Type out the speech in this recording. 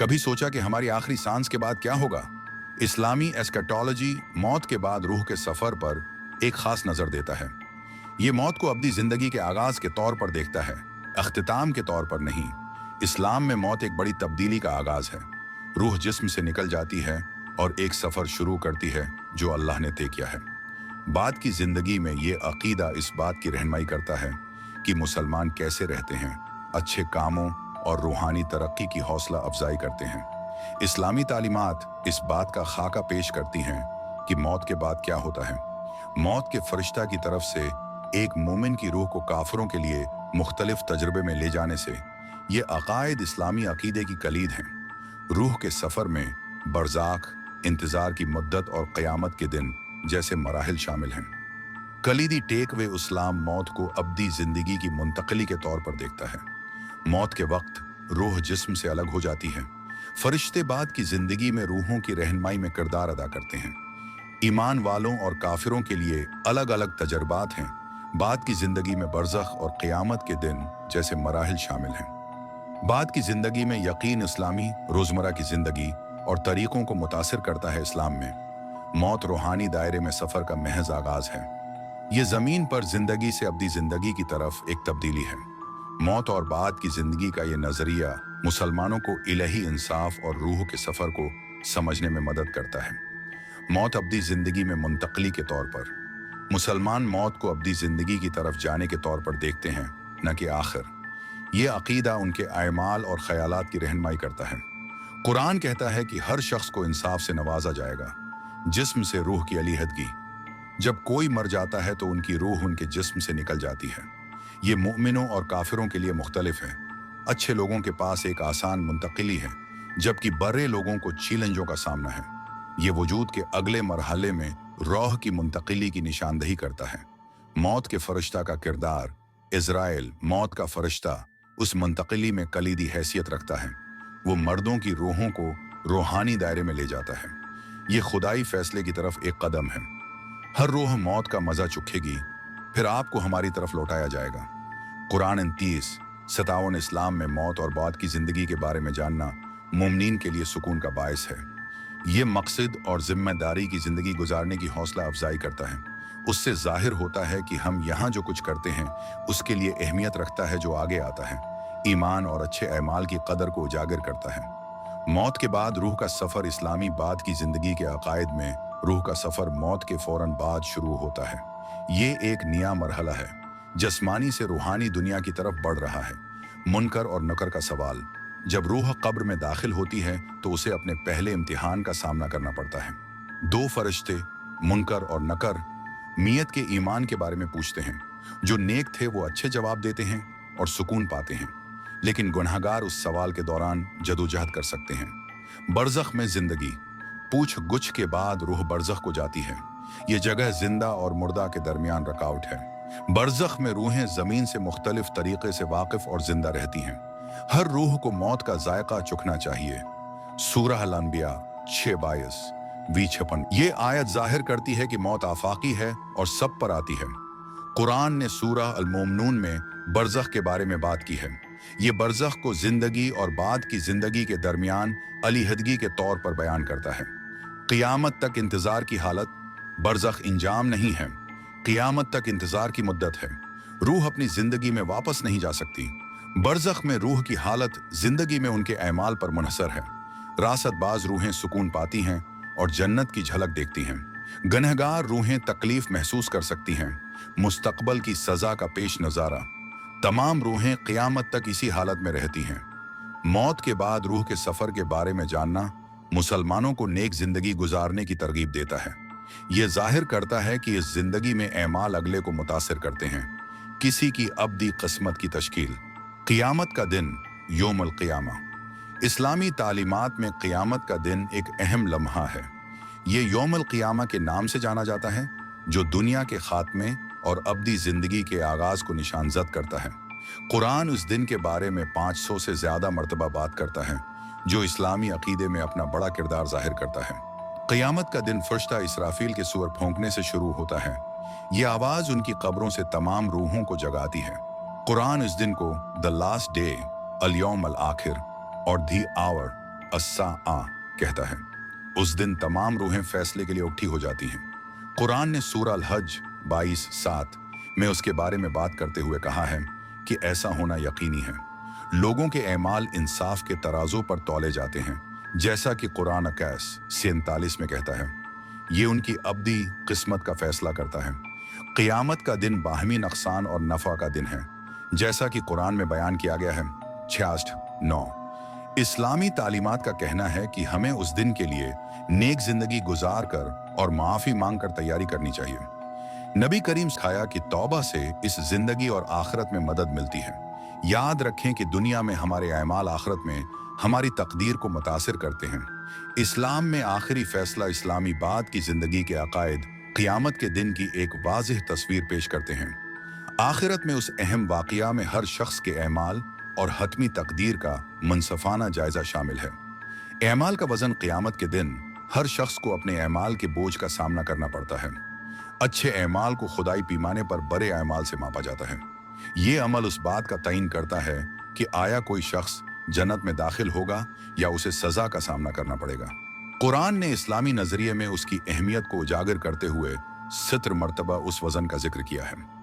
कभी सोचा कि हमारी आखिरी सांस के बाद क्या होगा? इस्लामी एस्कटोलॉजी मौत के बाद रूह के सफर पर एक खास नजर देता है। ये मौत को अब्दी जिंदगी के आगाज के तौर पर देखता है, अख्तिताम के तौर पर नहीं। इस्लाम में मौत एक बड़ी तब्दीली का आगाज है। रूह जिस्म से निकल जाती है और एक सफर शुरू करती है जो अल्लाह ने तय किया है। बाद की जिंदगी में ये अकीदा इस बात की रहनुमाई करता है कि मुसलमान कैसे रहते हैं, अच्छे कामों और रूहानी तरक्की की हौसला अफजाई करते हैं। इस्लामी तालीमात इस बात का खाका पेश करती हैं कि मौत के बाद क्या होता है। मौत के फरिश्ता की तरफ से एक मोमिन की रूह को काफिरों के लिए मुख्तलिफ तजुर्बे में ले जाने से ये अकायद इस्लामी अकीदे की कलीद हैं। रूह के सफ़र में बरज़ाक, इंतज़ार की मुद्दत और क़यामत के दिन जैसे मराहिल शामिल हैं। कलीदी टेक वे इस्लाम मौत को अब्दी ज़िंदगी की मुंतकली के तौर पर देखता है। मौत के वक्त रूह जिस्म से अलग हो जाती है। फरिश्ते बाद की ज़िंदगी में रूहों की रहनुमाई में किरदार अदा करते हैं। ईमान वालों और काफिरों के लिए अलग अलग तजर्बात हैं। बाद की ज़िंदगी में बरज़ख और क़यामत के दिन जैसे मराहिल शामिल हैं। बाद की ज़िंदगी में यकीन इस्लामी रोज़मर्रा की ज़िंदगी और तरीक़ों को मुतासिर करता है। इस्लाम में मौत रूहानी दायरे में सफ़र का महज आगाज़ है। ये ज़मीन पर ज़िंदगी से अब्दी ज़िंदगी की तरफ एक तब्दीली है। मौत और बाद की ज़िंदगी का ये नज़रिया मुसलमानों को इलाही इंसाफ और रूह के सफ़र को समझने में मदद करता है। मौत अब्दी ज़िंदगी में मुंतकली के तौर पर मुसलमान मौत को अब्दी ज़िंदगी की तरफ जाने के तौर पर देखते हैं, न कि आखिर। ये अकीदा उनके अमाल और ख़यालात की रहनुमाई करता है। कुरान कहता है कि हर शख्स को इंसाफ से नवाजा जाएगा। जिस्म से रूह की अलहदगी, जब कोई मर जाता है तो उनकी रूह उनके जिस्म से निकल जाती है। ये मुमिनों और काफिरों के लिए मुख्तलिफ है। अच्छे लोगों के पास एक आसान मुंतकिली है, जबकि बर्रे लोगों को चैलेंजों का सामना है। ये वजूद के अगले मरहले में रूह की मुंतकिली की निशानदही करता है। मौत के फरिश्ता का किरदार इज़राइल, मौत का फरिश्ता, उस मुंतकिली में कलीदी हैसियत रखता है। वो मर्दों की रूहों को रूहानी दायरे में ले जाता है। ये खुदाई फैसले की तरफ एक कदम है। हर रूह मौत का मजा चखेगी, फिर आपको हमारी तरफ लौटाया जाएगा। कुरान 30-57 इस्लाम में मौत और बाद की जिंदगी के बारे में जानना मुमिनीन के लिए सुकून का बायस है। ये मकसद और जिम्मेदारी की जिंदगी गुजारने की हौसला अफजाई करता है। उससे जाहिर होता है कि हम यहाँ जो कुछ करते हैं उसके लिए अहमियत रखता है जो आगे आता है। ईमान और अच्छे अमाल की कदर को उजागर करता है। मौत के बाद रूह का सफ़र इस्लामी बाद की जिंदगी के अकायद में रूह का सफ़र मौत के फौरन बाद शुरू होता है। ये एक नया मरहला है, जस्मानी से रूहानी दुनिया की तरफ बढ़ रहा है। मुनकर और नकर का सवाल, जब रूह कब्र में दाखिल होती है तो उसे अपने पहले इम्तिहान का सामना करना पड़ता है। दो फरिश्ते मुनकर और नकर मियत के ईमान के बारे में पूछते हैं। जो नेक थे वो अच्छे जवाब देते हैं और सुकून पाते हैं, लेकिन गुनहगार उस सवाल के दौरान जदोजहद कर सकते हैं। बरज़ख में जिंदगी, पूछ गुछ के बाद रूह बरज़ख को जाती है। ये जगह जिंदा और मुर्दा के दरमियान रकावट है। बरज़ख में रूहें जमीन से मुख्तलिफ तरीके से वाकिफ और जिंदा रहती हैं। हर रूह को मौत का जायका चखना चाहिए। सूरह अल-अंबिया 6:22-56। ये आयत जाहिर करती है कि मौत आफाकी है और सब पर आती है। कुरान ने सूरह अल-मोमिनून में बरज़ख के बारे में बात की है। ये बरज़ख को जिंदगी और बाद की जिंदगी के दरमियान अलहदगी के तौर पर बयान करता है। क़यामत तक इंतजार की हालत, बरज़ख इंजाम नहीं है, क़यामत तक इंतजार की मुद्दत है। रूह अपनी जिंदगी में वापस नहीं जा सकती। बरज़ख में रूह की हालत जिंदगी में उनके अमाल पर मुनहसर है। रासतबाज रूहें सुकून पाती हैं और जन्नत की झलक देखती हैं। गनहगार रूहें तकलीफ महसूस कर सकती हैं, मुस्तकबल की सजा का पेश नज़ारा। तमाम रूहें क़यामत तक इसी हालत में रहती हैं। मौत के बाद रूह के सफ़र के बारे में जानना मुसलमानों को नेक जिंदगी गुजारने की तरगीब देता है। ये जाहिर करता है कि इस जिंदगी में अमाल अगले को मुतासिर करते हैं। किसी की अब्दी किस्मत की तश्कील। क़यामत का दिन यौमुल क़ियामा। इस्लामी तालीमात में क़यामत का दिन एक अहम लम्हा है। ये यौमुल क़ियामा के नाम से जाना जाता है, जो दुनिया के खात्मे और अब्दी जिंदगी के आगाज को निशानजद करता है। कुरान उस दिन के बारे में 500 से ज्यादा मरतबा बात करता है, जो इस्लामी अकीदे में अपना बड़ा किरदार जाहिर करता है। क़यामत का दिन फरिश्ता इसराफील के सूर फूंकने से शुरू होता है। ये आवाज़ उनकी कब्रों से तमाम रूहों को जगाती है। कुरान इस दिन को द लास्ट डे, अल यौम अल आखिर और दी आवर अस्सा कहता है। उस दिन तमाम रूहें फैसले के लिए इकट्ठी हो जाती हैं। कुरान ने सूरह अल-हज 22:7 में उसके बारे में बात करते हुए कहा है कि ऐसा होना यकीनी है। लोगों के एमाल इंसाफ के तराजों पर तौले जाते हैं, जैसा कि कुरान अकास 47 में कहता है। ये उनकी अब्दी किस्मत का फैसला करता है। क़ियामत का दिन बाहमी नुकसान और नफ़ा का दिन है, जैसा कि कुरान में बयान किया गया है 66:9। इस्लामी तालीमात का कहना है कि हमें उस दिन के लिए नेक जिंदगी गुजार कर और माफ़ी मांग कर तैयारी करनी चाहिए। नबी करीम सिखाया कि तौबा से इस जिंदगी और आखिरत में मदद मिलती है। याद रखें कि दुनिया में हमारे अमाल आखिरत में हमारी तकदीर को मुतासिर करते हैं। इस्लाम में आखिरी फैसला इस्लामी बाद की जिंदगी के अकायद क़ियामत के दिन की एक वाज़ेह तस्वीर पेश करते हैं। आखिरत में उस अहम वाक़िया में हर शख्स के अमाल और हतमी तकदीर का मुनसफाना जायजा शामिल है। अमाल का वजन क़ियामत के दिन हर शख्स को अपने अमाल के बोझ का सामना करना पड़ता है। अच्छे अमाल को खुदाई पैमाने पर बड़े अमाल से मापा जाता है। ये अमल उस बात का तयन करता है कि आया कोई शख्स जन्नत में दाखिल होगा या उसे सजा का सामना करना पड़ेगा। कुरान ने इस्लामी नजरिए में उसकी अहमियत को उजागर करते हुए 17 मरतबा उस वजन का जिक्र किया है।